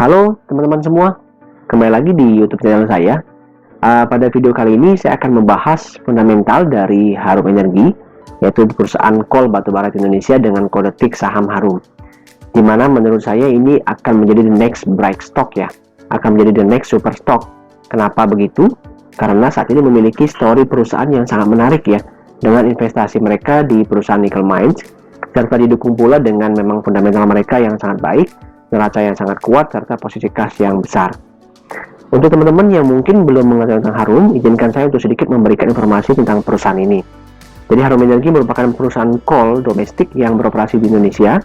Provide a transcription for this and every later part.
Halo teman-teman semua, kembali lagi di YouTube channel saya. Pada video kali ini saya akan membahas fundamental dari Harum Energi, yaitu perusahaan coal batubara di Indonesia dengan kode tik saham Harum. Dimana menurut saya ini akan menjadi the next bright stock ya, akan menjadi the next super stock. Kenapa begitu? Karena saat ini memiliki story perusahaan yang sangat menarik ya, dengan investasi mereka di perusahaan nickel mines, serta didukung pula dengan memang fundamental mereka yang sangat baik, neraca yang sangat kuat, serta posisi kas yang besar. Untuk teman-teman yang mungkin belum mengetahui tentang Harum, izinkan saya untuk sedikit memberikan informasi tentang perusahaan ini. Jadi Harum Energi merupakan perusahaan coal domestik yang beroperasi di Indonesia,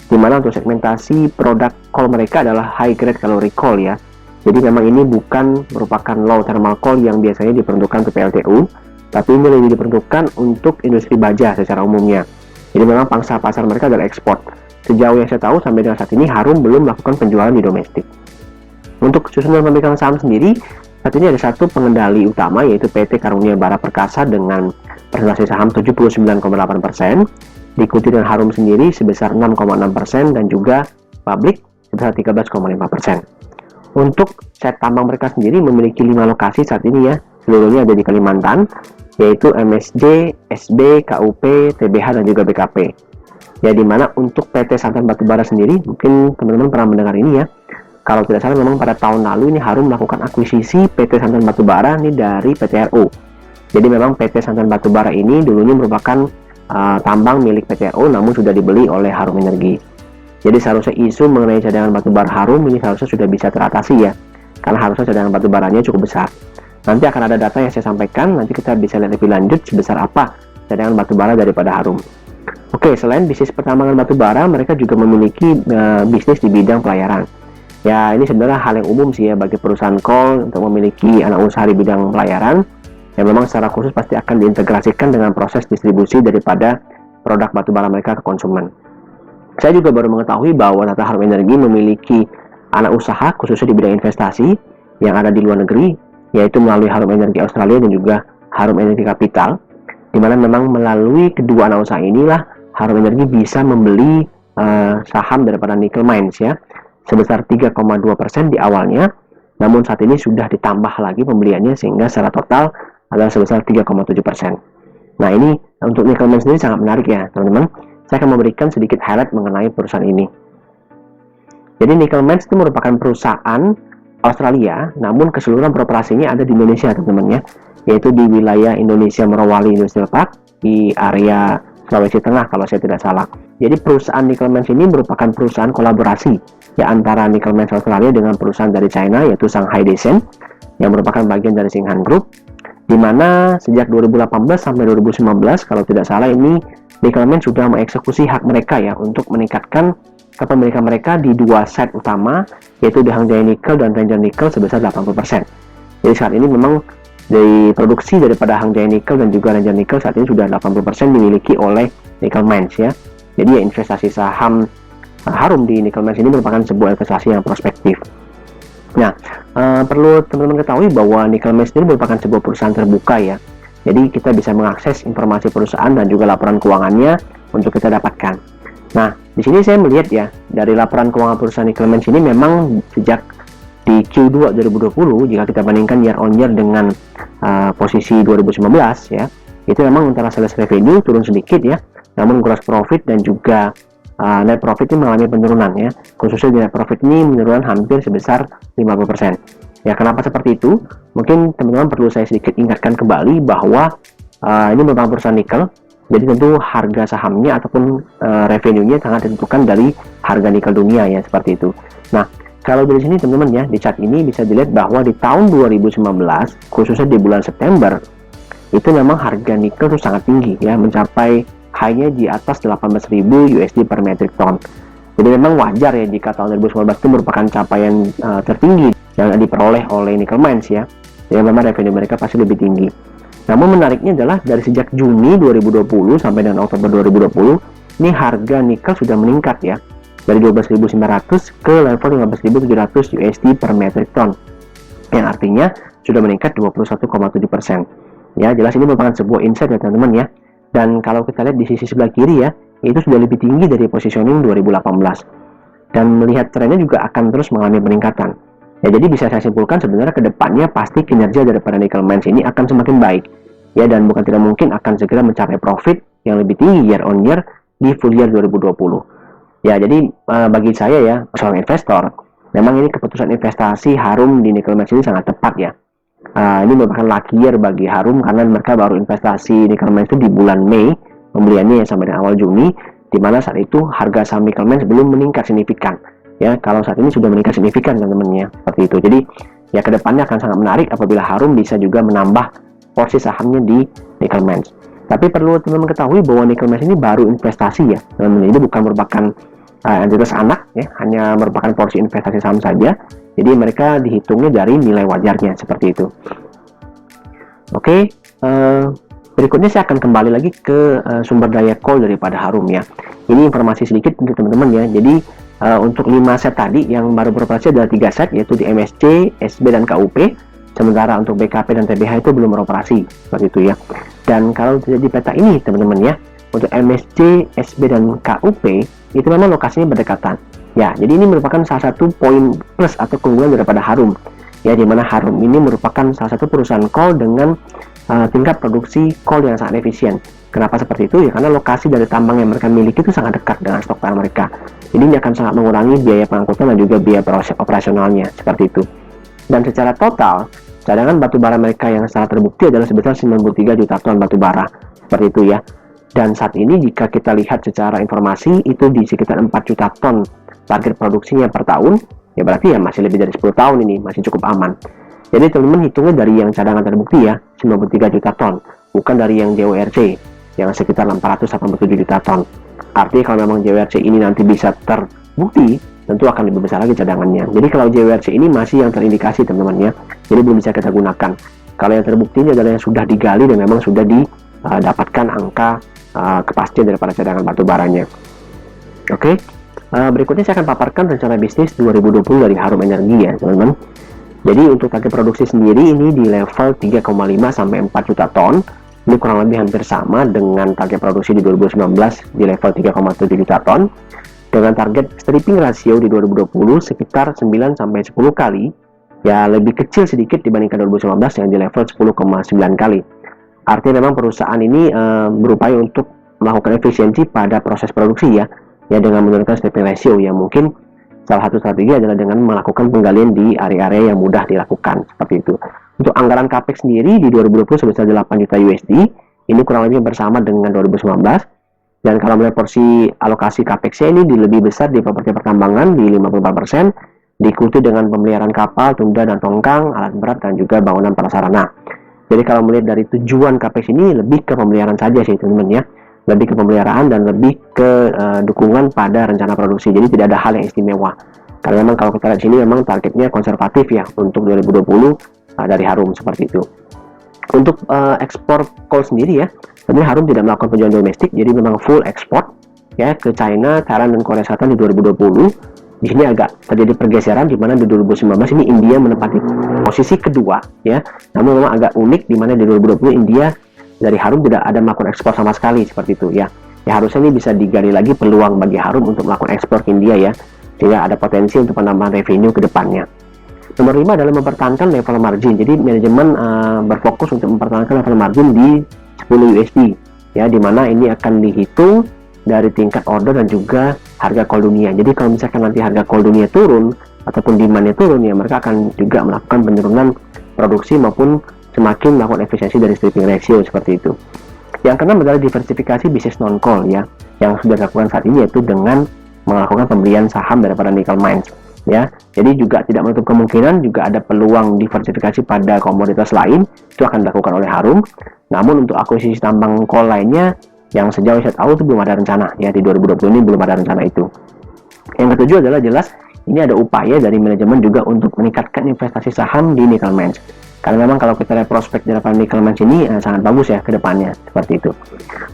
di mana untuk segmentasi produk coal mereka adalah high grade calorie coal ya. Jadi memang ini bukan merupakan low thermal coal yang biasanya diperuntukkan ke PLTU, tapi ini lebih diperuntukkan untuk industri baja secara umumnya. Jadi memang pangsa pasar mereka adalah ekspor. Sejauh yang saya tahu sampai dengan saat ini Harum belum melakukan penjualan di domestik. Untuk susunan pemegang saham sendiri, saat ini ada satu pengendali utama yaitu PT Karunia Bara Perkasa dengan presentasi saham 79,8%, diikuti dengan Harum sendiri sebesar 6,6% dan juga Publik sebesar 13,5%. Untuk set tambang mereka sendiri memiliki 5 lokasi saat ini ya, seluruhnya ada di Kalimantan, yaitu MSJ, SB, KUP, TBH dan juga BKP. Ya, dimana untuk PT Santan Batubara sendiri, mungkin teman-teman pernah mendengar ini ya. Kalau tidak salah memang pada tahun lalu ini Harum melakukan akuisisi PT Santan Batubara ini dari PT RU. Jadi memang PT Santan Batubara ini dulunya merupakan tambang milik PT RU, namun sudah dibeli oleh Harum Energi. Jadi seharusnya isu mengenai cadangan batubara Harum ini seharusnya sudah bisa teratasi ya, karena harusnya cadangan batubaranya cukup besar. Nanti akan ada data yang saya sampaikan, nanti kita bisa lihat lebih lanjut sebesar apa cadangan batubara daripada Harum. Oke, selain bisnis pertambangan batubara, mereka juga memiliki bisnis di bidang pelayaran. Ya, ini sebenarnya hal yang umum sih ya bagi perusahaan coal untuk memiliki anak usaha di bidang pelayaran, yang memang secara khusus pasti akan diintegrasikan dengan proses distribusi daripada produk batubara mereka ke konsumen. Saya juga baru mengetahui bahwa Tata Harum Energi memiliki anak usaha khususnya di bidang investasi yang ada di luar negeri, yaitu melalui Harum Energi Australia dan juga Harum Energi Capital, di mana memang melalui kedua anak usaha inilah Harum Energi bisa membeli saham daripada nickel mines ya, sebesar 3,2% di awalnya, namun saat ini sudah ditambah lagi pembeliannya sehingga secara total adalah sebesar 3,7%. Nah, ini untuk nickel mines sendiri sangat menarik ya teman-teman. Saya akan memberikan sedikit highlight mengenai perusahaan ini. Jadi nickel mines itu merupakan perusahaan Australia, namun keseluruhan beroperasinya ada di Indonesia teman-teman ya, yaitu di wilayah Indonesia Morowali Industrial Park di area Sulawesi Tengah kalau saya tidak salah. Jadi perusahaan nickel mines ini merupakan perusahaan kolaborasi ya antara nickel mines Australia dengan perusahaan dari China yaitu Shanghai Decent yang merupakan bagian dari Singhan Group, di mana sejak 2018 sampai 2019 kalau tidak salah ini nickel mines sudah mengeksekusi hak mereka ya untuk meningkatkan kepemilikan mereka di dua site utama yaitu di Hangjaya Nickel dan Ranger Nickel sebesar 80%. Jadi saat ini memang dari produksi daripada Hangjaya Nickel dan juga Ranger Nickel saat ini sudah 80% dimiliki oleh nickel mines ya. Jadi ya investasi saham Harum di nickel mines ini merupakan sebuah investasi yang prospektif. Nah, perlu teman-teman ketahui bahwa nickel mines ini merupakan sebuah perusahaan terbuka ya. Jadi kita bisa mengakses informasi perusahaan dan juga laporan keuangannya untuk kita dapatkan. Nah, di sini saya melihat ya dari laporan keuangan perusahaan nickel mines ini memang sejak di Q2 2020 jika kita bandingkan year on year dengan posisi 2019 ya, itu memang antara sales revenue turun sedikit ya, namun gross profit dan juga net profit ini mengalami penurunan ya, khususnya net profit ini menurun hampir sebesar 50%. Ya, kenapa seperti itu? Mungkin teman-teman perlu saya sedikit ingatkan kembali bahwa ini merupakan perusahaan nikel, jadi tentu harga sahamnya ataupun revenue-nya sangat ditentukan dari harga nikel dunia ya, seperti itu. Nah, kalau dari sini teman-teman ya, di chart ini bisa dilihat bahwa di tahun 2019, khususnya di bulan September, itu memang harga nikel itu sangat tinggi ya, mencapai high-nya di atas 18.000 USD per metric ton. Jadi memang wajar ya jika tahun 2019 itu merupakan capaian tertinggi yang diperoleh oleh nickel mines ya. Jadi memang revenue mereka pasti lebih tinggi. Namun menariknya adalah dari sejak Juni 2020 sampai dengan Oktober 2020, ini harga nikel sudah meningkat ya, dari 12.900 ke level 15.700 USD per metric ton, yang artinya sudah meningkat 21,7%. Ya, jelas ini merupakan sebuah insight ya teman-teman ya. Dan kalau kita lihat di sisi sebelah kiri ya, itu sudah lebih tinggi dari positioning 2018. dan melihat trennya juga akan terus mengalami peningkatan. Ya, jadi bisa saya simpulkan sebenarnya ke depannya pasti kinerja daripada Nickel Mines ini akan semakin baik. Ya, dan bukan tidak mungkin akan segera mencapai profit yang lebih tinggi year on year di full year 2020. Ya, jadi bagi saya ya, seorang investor, memang ini keputusan investasi Harum di Nickel Mines ini sangat tepat ya. Ini merupakan lucky year bagi Harum karena mereka baru investasi Nickel Mines itu di bulan Mei, pembeliannya sampai dengan awal Juni, di mana saat itu harga saham Nickel Mines belum meningkat signifikan. Ya, kalau saat ini sudah meningkat signifikan teman-teman ya, seperti itu. Jadi ya kedepannya akan sangat menarik apabila Harum bisa juga menambah porsi sahamnya di Nickel Mines. Tapi perlu teman-teman ketahui bahwa Nickel Mines ini baru investasi ya, teman-teman. Ini bukan merupakan entitas anak ya, hanya merupakan porsi investasi saham saja. Jadi mereka dihitungnya dari nilai wajarnya seperti itu. Oke, berikutnya saya akan kembali lagi ke sumber daya coal daripada Harum ya. Ini informasi sedikit untuk teman-teman ya. Jadi untuk 5 set tadi yang baru beroperasi adalah 3 set, yaitu di MSC, SB, dan KUP. Sementara untuk BKP dan TBH itu belum beroperasi seperti itu ya. Dan kalau di peta ini teman-teman ya, untuk MSC, SB, dan KUP itu memang lokasinya berdekatan. Ya, jadi ini merupakan salah satu poin plus atau keunggulan daripada Harum. Ya, di mana Harum ini merupakan salah satu perusahaan coal dengan tingkat produksi coal yang sangat efisien. Kenapa seperti itu? Ya karena lokasi dari tambang yang mereka miliki itu sangat dekat dengan stok barang mereka. Jadi ini akan sangat mengurangi biaya pengangkutan dan juga biaya operasionalnya seperti itu. Dan secara total, cadangan batubara mereka yang sangat terbukti adalah sebesar 93 juta ton batubara. Seperti itu ya. Dan saat ini jika kita lihat secara informasi itu di sekitar 4 juta ton target produksinya per tahun, ya berarti ya masih lebih dari 10 tahun ini, masih cukup aman. Jadi teman-teman hitungnya dari yang cadangan terbukti ya, 93 juta ton, bukan dari yang JORC yang sekitar 487 juta ton. Artinya kalau memang JORC ini nanti bisa terbukti, tentu akan lebih besar lagi cadangannya. Jadi kalau JORC ini masih yang terindikasi teman-teman ya, jadi belum bisa kita gunakan. Kalau yang terbukti ini adalah yang sudah digali dan memang sudah didapatkan angka kepastian daripada cadangan batu baranya. Oke, berikutnya saya akan paparkan rencana bisnis 2020 dari Harum Energi ya teman-teman. Jadi untuk target produksi sendiri ini di level 3,5 sampai 4 juta ton. Ini kurang lebih hampir sama dengan target produksi di 2019 di level 3,7 juta ton. Dengan target stripping ratio di 2020 sekitar 9 sampai 10 kali. Ya lebih kecil sedikit dibandingkan 2019 yang di level 10,9 kali. Artinya memang perusahaan ini berupaya untuk melakukan efisiensi pada proses produksi ya dengan menurunkan stripping ratio yang mungkin salah satu strategi adalah dengan melakukan penggalian di area-area yang mudah dilakukan seperti itu. Untuk anggaran capex sendiri di 2020 sebesar 8 juta USD, ini kurang lebih bersama dengan 2019. Dan kalau melihat porsi alokasi capex-nya ini lebih besar di properti pertambangan di 54%, diikuti dengan pemeliharaan kapal, tunda dan tongkang, alat berat dan juga bangunan prasarana. Jadi kalau melihat dari tujuan capex ini lebih ke pemeliharaan saja sih teman-teman ya. Lebih ke pemeliharaan dan lebih ke dukungan pada rencana produksi. Jadi tidak ada hal yang istimewa. Karena memang kalau kita lihat sini memang targetnya konservatif ya untuk 2020 dari Harum seperti itu. Untuk ekspor coal sendiri ya, sebenarnya Harum tidak melakukan penjualan domestik, jadi memang full ekspor ya ke China, Thailand dan Korea Selatan di 2020. Di sini agak terjadi pergeseran di mana di 2019 ini India menempati posisi kedua ya. Namun memang agak unik di mana di 2020 India dari Harum tidak ada melakukan ekspor sama sekali seperti itu ya. Ya harusnya ini bisa digali lagi peluang bagi Harum untuk melakukan ekspor ke India ya. Sehingga ada potensi untuk penambahan revenue ke depannya. Nomor 5 adalah mempertahankan level margin. Jadi manajemen berfokus untuk mempertahankan level margin di 10 USD ya, di mana ini akan dihitung dari tingkat order dan juga harga coal dunia. Jadi kalau misalkan nanti harga coal dunia turun ataupun demand-nya turun ya, mereka akan juga melakukan penurunan produksi maupun semakin melakukan efisiensi dari stripping ratio seperti itu. Yang keenam adalah diversifikasi bisnis non-coal ya, yang sudah dilakukan saat ini yaitu dengan melakukan pembelian saham daripada Nickel Mines ya. Jadi juga tidak menutup kemungkinan juga ada peluang diversifikasi pada komoditas lain, itu akan dilakukan oleh Harum. Namun untuk akuisisi tambang coal lainnya yang sejauh saya tahu itu belum ada rencana ya, di 2020 ini belum ada rencana itu. Yang ketujuh adalah jelas ini ada upaya dari manajemen juga untuk meningkatkan investasi saham di Nickel Mines. Karena memang kalau kita lihat prospek daripada Nickel Mines ini sangat bagus ya ke depannya seperti itu.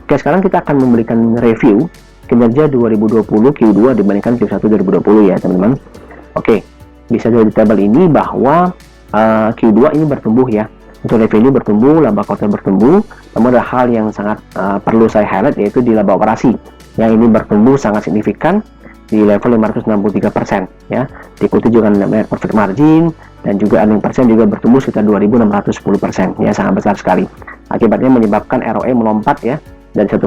Oke, sekarang kita akan memberikan review kinerja 2020 Q2 dibandingkan Q1 2020 ya teman-teman. Oke, bisa dilihat di tabel ini bahwa Q2 ini bertumbuh ya. Untuk revenue bertumbuh, laba kuartal bertumbuh. Namun ada hal yang sangat perlu saya highlight yaitu di laba operasi. Yang ini bertumbuh sangat signifikan di level 563% ya. Diikuti juga net profit margin dan juga earning per share juga bertumbuh sekitar 2.610% ya, sangat besar sekali. Akibatnya menyebabkan ROE melompat ya dari 1,05%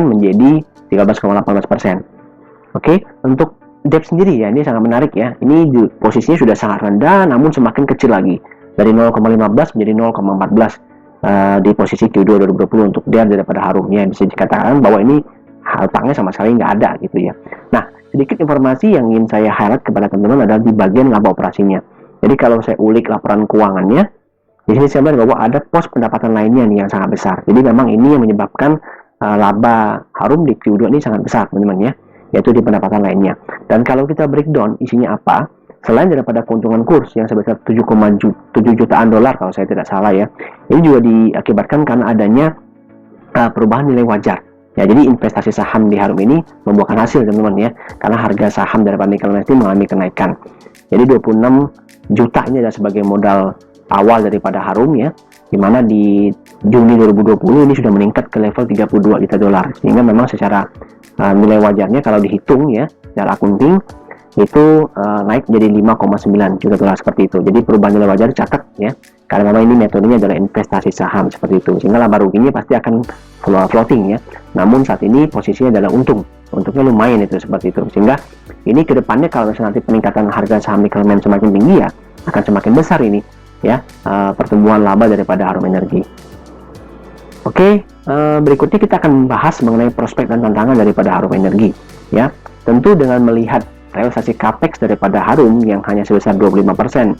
menjadi 13,18%. Oke, untuk debt sendiri ya, ini sangat menarik ya. Ini posisinya sudah sangat rendah namun semakin kecil lagi dari 0,15 menjadi 0,14 di posisi Q2 2020 untuk debt daripada Harum ya. Bisa dikatakan bahwa ini hutangnya sama sekali nggak ada gitu ya. Nah, sedikit informasi yang ingin saya highlight kepada teman-teman adalah di bagian laba operasinya. Jadi kalau saya ulik laporan keuangannya, di sini saya melihat bahwa ada pos pendapatan lainnya nih yang sangat besar. Jadi memang ini yang menyebabkan laba Harum di Q2 ini sangat besar teman-teman ya, yaitu di pendapatan lainnya. Dan kalau kita breakdown isinya apa, selain daripada keuntungan kurs yang sebesar 7,7 jutaan dolar kalau saya tidak salah ya, ini juga diakibatkan karena adanya perubahan nilai wajar. Ya, jadi investasi saham di Harum ini membuahkan hasil teman-teman ya, karena harga saham daripada Nickel Magnesium mengalami kenaikan. Jadi 26 juta ini adalah sebagai modal awal daripada Harum ya, dimana di Juni 2020 ini sudah meningkat ke level 32 juta dolar, sehingga memang secara nilai wajarnya kalau dihitung ya secara akunting itu naik jadi 5,9 juta dolar seperti itu. Jadi perubahan nilai wajar catat ya, karena memang ini metodenya adalah investasi saham seperti itu, sehingga laba ruginya pasti akan floating ya. Namun saat ini posisinya adalah untungnya lumayan itu seperti itu, sehingga ini kedepannya kalau nanti peningkatan harga saham Nickel Main semakin tinggi ya, akan semakin besar ini ya pertumbuhan laba daripada Harum Energi. Oke, berikutnya kita akan membahas mengenai prospek dan tantangan daripada Harum Energi ya. Tentu dengan melihat realisasi capex daripada Harum yang hanya sebesar 25%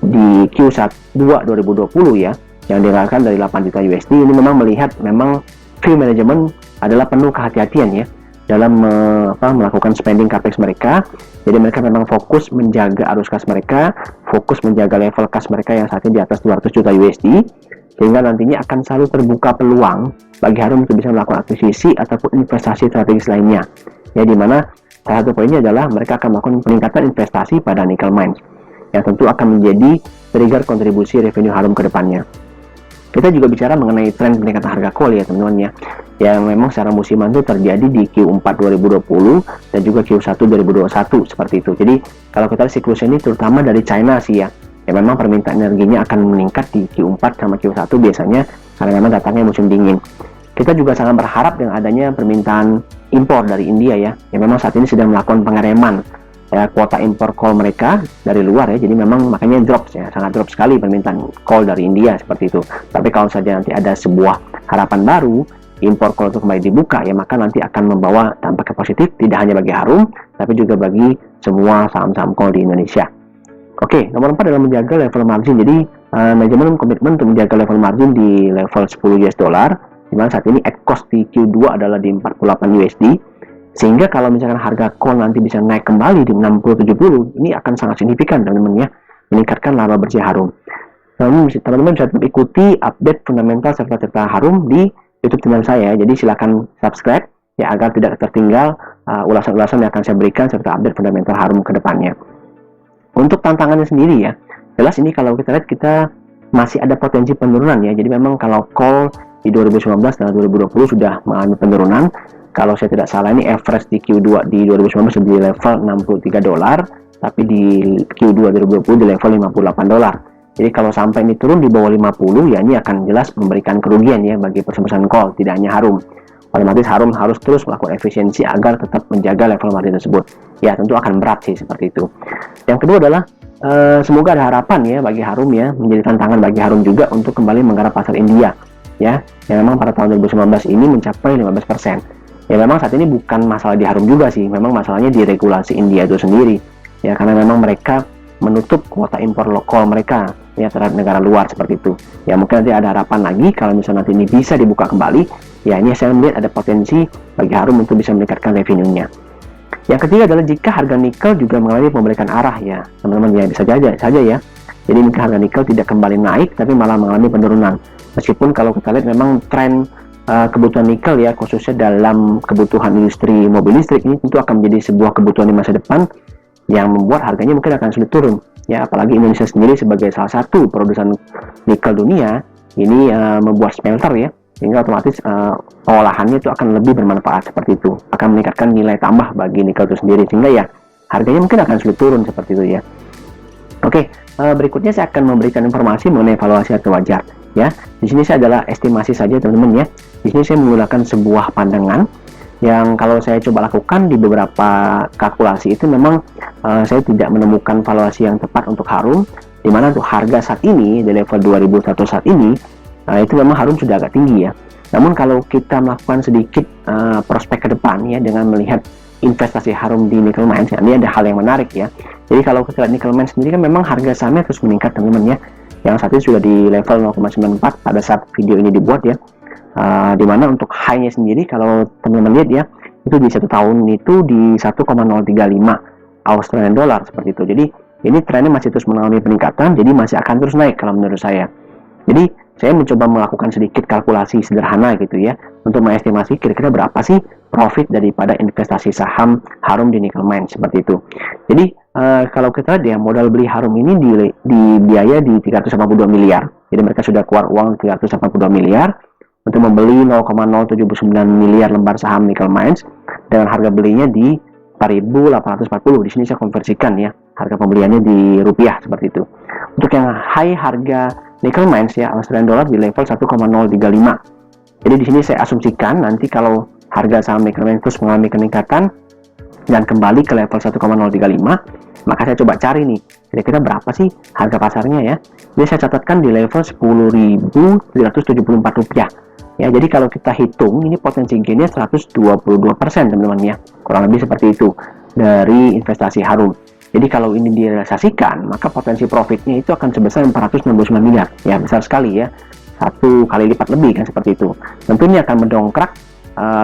di Q1 2020 ya, yang dirasakan dari 8 juta USD, ini memang melihat memang fee management adalah penuh kehati-hatian ya dalam melakukan spending capex mereka. Jadi mereka memang fokus menjaga arus kas mereka, fokus menjaga level kas mereka yang saat ini di atas 200 juta USD, sehingga nantinya akan selalu terbuka peluang bagi Harum untuk bisa melakukan akuisisi ataupun investasi strategis lainnya ya, dimana salah satu poinnya adalah mereka akan melakukan peningkatan investasi pada nickel mines yang tentu akan menjadi trigger kontribusi revenue Harum ke depannya. Kita juga bicara mengenai tren peningkatan harga coal ya teman-teman ya, yang memang secara musiman itu terjadi di Q4 2020 dan juga Q1 2021 seperti itu. Jadi kalau kita lihat siklusnya ini terutama dari China sih ya, memang permintaan energinya akan meningkat di Q4 sama Q1 biasanya karena memang datangnya musim dingin. Kita juga sangat berharap dengan adanya permintaan impor dari India ya, yang memang saat ini sedang melakukan pengereman ya, kuota impor coal mereka dari luar ya, jadi memang makanya drop ya, sangat drop sekali permintaan coal dari India seperti itu. Tapi kalau saja nanti ada sebuah harapan baru, impor coal itu kembali dibuka ya, maka nanti akan membawa dampak positif tidak hanya bagi Harum, tapi juga bagi semua saham-saham coal di Indonesia. Oke, nomor 4 adalah menjaga level margin. Jadi manajemen komitmen untuk menjaga level margin di level 10 US dollar, dimana saat ini at cost di Q2 adalah di 48 USD, sehingga kalau misalkan harga coal nanti bisa naik kembali di 60-70, ini akan sangat signifikan teman-teman ya, meningkatkan laba bersih Harum. Teman-teman bisa ikuti update fundamental serta Harum di YouTube channel saya, jadi silakan subscribe ya agar tidak tertinggal ulasan-ulasan yang akan saya berikan serta update fundamental Harum ke depannya. Untuk tantangannya sendiri ya, jelas ini kalau kita lihat kita masih ada potensi penurunan ya. Jadi memang kalau coal di 2019 dan 2020 sudah mengalami penurunan. Kalau saya tidak salah ini average di Q2 di 2019 di level 63 dolar, tapi di Q2 2020 di level 58 dolar. Jadi kalau sampai ini turun di bawah 50 ya, ini akan jelas memberikan kerugian ya bagi perusahaan coal, tidak hanya Harum. Otomatis Harum harus terus melakukan efisiensi agar tetap menjaga level margin tersebut. Ya tentu akan berat sih seperti itu. Yang kedua adalah semoga ada harapan ya bagi Harum ya, menjadi tantangan bagi Harum juga untuk kembali menggarap pasar India ya, yang memang pada tahun 2019 ini mencapai 15%. Ya memang saat ini bukan masalah di Harum juga sih, memang masalahnya di regulasi India itu sendiri ya, karena memang mereka menutup kuota impor lokal mereka ya terhadap negara luar seperti itu. Ya mungkin nanti ada harapan lagi kalau misalnya nanti ini bisa dibuka kembali, ya ini saya melihat ada potensi bagi Harum untuk bisa meningkatkan revenue-nya. Yang ketiga adalah jika harga nikel juga mengalami pembalikan arah ya teman-teman ya, bisa saja ya. Jadi jika harga nikel tidak kembali naik tapi malah mengalami penurunan. Meskipun kalau kita lihat memang tren kebutuhan nikel ya, khususnya dalam kebutuhan industri mobil listrik ini tentu akan menjadi sebuah kebutuhan di masa depan yang membuat harganya mungkin akan sulit turun ya, apalagi Indonesia sendiri sebagai salah satu produsen nikel dunia ini membuat smelter ya, sehingga otomatis pengolahannya itu akan lebih bermanfaat seperti itu, akan meningkatkan nilai tambah bagi nikel itu sendiri, sehingga ya harganya mungkin akan sulit turun seperti itu ya. Oke, berikutnya saya akan memberikan informasi mengenai valuasi harga wajar ya. Di sini saya adalah estimasi saja teman-teman ya. Di sini saya menggunakan sebuah pandangan yang kalau saya coba lakukan di beberapa kalkulasi itu memang saya tidak menemukan valuasi yang tepat untuk Harum, di mana untuk harga saat ini di level 2100 saat ini itu memang Harum sudah agak tinggi ya. Namun kalau kita melakukan sedikit prospek ke depan ya dengan melihat investasi Harum di Nickel Mines, ya, ini ada hal yang menarik ya. Jadi kalau kita lihat Nickel Mines sendiri kan memang harga sahamnya terus meningkat teman-teman ya. Yang saat ini sudah di level 0,94 pada saat video ini dibuat ya. Dimana untuk high-nya sendiri kalau teman-teman lihat ya, itu di 1 tahun itu di 1,035 Australian dollar seperti itu. Jadi ini trennya masih terus mengalami peningkatan, jadi masih akan terus naik kalau menurut saya. Jadi saya mencoba melakukan sedikit kalkulasi sederhana gitu ya, untuk mengestimasi kira-kira berapa sih profit daripada investasi saham Harum di Nickel Mines seperti itu. Jadi kalau kita lihat ya, modal beli Harum ini di biaya di 382 miliar. Jadi mereka sudah keluar uang 382 miliar untuk membeli 0,079 miliar lembar saham Nickel Mines dengan harga belinya di 4.840. Di sini saya konversikan ya, harga pembeliannya di rupiah seperti itu. Untuk yang high harga Nickel Mines ya, Australian dollar di level 1,035. Jadi di sini saya asumsikan nanti kalau harga saham Nickel Mines terus mengalami peningkatan dan kembali ke level 1,035, maka saya coba cari nih kira-kira berapa sih harga pasarnya ya. Jadi saya catatkan di level 10.374 rupiah. Ya, jadi kalau kita hitung ini potensi gainnya 122% teman-teman ya, kurang lebih seperti itu dari investasi Harum. Jadi kalau ini direalisasikan, maka potensi profitnya itu akan sebesar 469 miliar. Ya, besar sekali ya. 1 kali lipat lebih kan seperti itu. Tentunya akan mendongkrak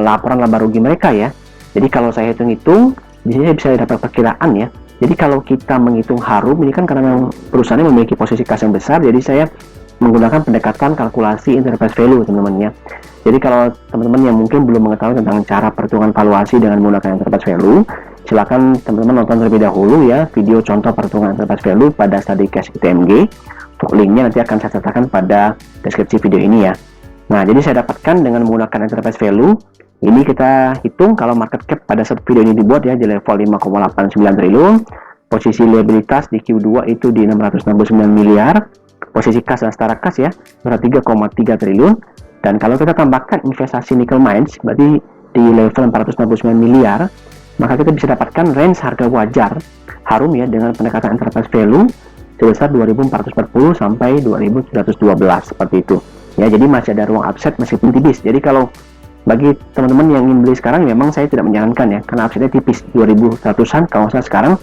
laporan laba rugi mereka ya. Jadi kalau saya hitung-hitung, di sini saya bisa dapat perkiraan ya. Jadi kalau kita menghitung Harum ini kan karena memang perusahaannya memiliki posisi kas yang besar, jadi saya menggunakan pendekatan kalkulasi enterprise value teman-teman ya. Jadi kalau teman-teman yang mungkin belum mengetahui tentang cara perhitungan valuasi dengan menggunakan enterprise value, silakan teman-teman nonton terlebih dahulu ya video contoh perhitungan enterprise value pada study case ITMG. Untuk linknya nanti akan saya sertakan pada deskripsi video ini ya. Nah, jadi saya dapatkan dengan menggunakan enterprise value ini kita hitung kalau market cap pada saat video ini dibuat ya di level 5,89 triliun, posisi liabilitas di Q2 itu di 669 miliar, posisi kas dan setara kas ya 3,3 triliun, dan kalau kita tambahkan investasi Nickel Mines berarti di level 469 miliar, maka kita bisa dapatkan range harga wajar Harum ya dengan pendekatan enterprise value sebesar 2.440 sampai 2.712 seperti itu ya. Jadi masih ada ruang upside meskipun tipis. Jadi kalau bagi teman-teman yang ingin beli sekarang memang saya tidak menyarankan ya, karena upside-nya tipis 2.100-an kalau saya sekarang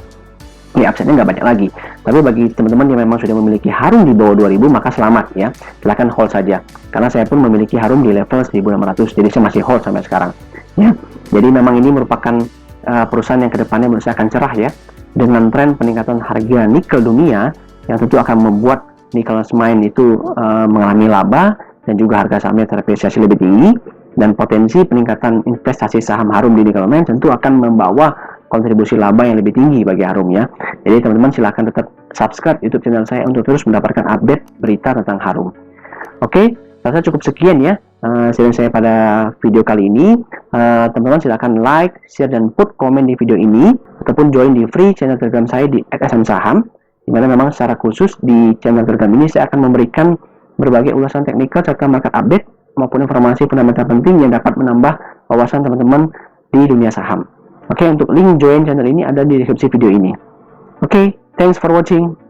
ya, upside-nya nggak banyak lagi. Tapi bagi teman-teman yang memang sudah memiliki Harum di bawah 2000, maka selamat ya, silahkan hold saja. Karena saya pun memiliki Harum di level 1600, jadi saya masih hold sampai sekarang ya. Jadi memang ini merupakan perusahaan yang kedepannya menurut saya akan cerah ya, dengan tren peningkatan harga nikel dunia yang tentu akan membuat Nickel Mines itu mengalami laba dan juga harga sahamnya terapresiasi lebih tinggi, dan potensi peningkatan investasi saham Harum di Nickel Mines tentu akan membawa kontribusi laba yang lebih tinggi bagi Harum ya. Jadi teman-teman silahkan tetap subscribe YouTube channel saya untuk terus mendapatkan update berita tentang Harum. Oke, saya cukup sekian ya sharing saya pada video kali ini. Teman-teman silahkan like, share, dan put komen di video ini, ataupun join di free channel Telegram saya di @smsaham, dimana memang secara khusus di channel Telegram ini saya akan memberikan berbagai ulasan teknikal serta market update maupun informasi fundamental penting yang dapat menambah wawasan teman-teman di dunia saham. Oke, untuk link join channel ini ada di deskripsi video ini. Oke, thanks for watching.